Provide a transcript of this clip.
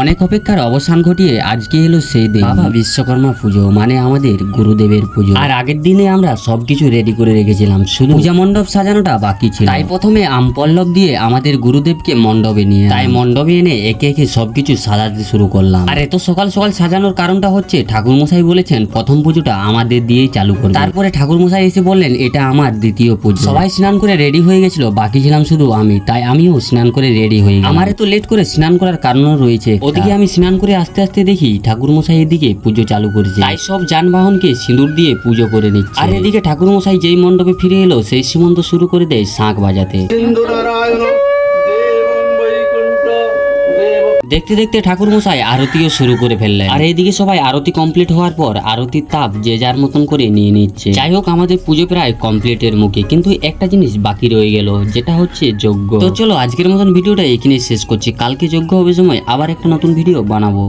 অনেক অপেক্ষার অবসান ঘটিয়ে আজকে এলো সেই দিন, বাবা বিশ্বকর্মা পুজো, মানে আমাদের গুরুদেবের পুজো। আর আগের দিনে আমরা সবকিছু রেডি করে রেখেছিলাম, শুধু পূজা মণ্ডপ সাজানোটা বাকি ছিল। তাই প্রথমে আম পল্লব দিয়ে আমাদের গুরুদেবকে মণ্ডপে নিয়ে, তাই মণ্ডপে এনে একে একে সবকিছু সাজাতে শুরু করলাম। আর এত সকাল সকাল সাজানোর কারণটা হচ্ছে ঠাকুর মশাই বলেছেন প্রথম পুজোটা আমাদের দিয়েই চালু করবে। তারপরে ঠাকুর মশাই এসে বললেন এটা আমার দ্বিতীয় পুজো। সবাই স্নান করে রেডি হয়ে গেছিল, বাকি ছিলাম শুধু আমি, তাই আমিও স্নান করে রেডি হয়ে গেলাম। আমার এত লেট করে স্নান করার কারণও রয়েছে, ওদিকে আমি স্নান করে আস্তে আস্তে দেখি ঠাকুর মশাই এদিকে পুজো চালু করেছে, তাই সব যানবাহনকে সিঁদুর দিয়ে পুজো করে নিচ্ছে। আর এদিকে ঠাকুর মশাই যেই মণ্ডপে ফিরে এলো সেই সীমন্ত শুরু করে দেয় শাঁখ বাজাতে। দেখতে দেখতে ঠাকুর মশাই আরতিও শুরু করে ফেললেন। আর এইদিকে সবাই আরতি কমপ্লিট হওয়ার পর আরতির তাপ যে যার মতন করে নিয়ে নিচ্ছে। যাই হোক, আমাদের পুজো প্রায় কমপ্লিটের মুখে, কিন্তু একটা জিনিস বাকি রয়ে গেল, যেটা হচ্ছে যজ্ঞ। তো চলো আজকের মতন ভিডিওটা এখানে শেষ করছি, কালকে যজ্ঞ হবে সময় আবার একটা নতুন ভিডিও বানাবো।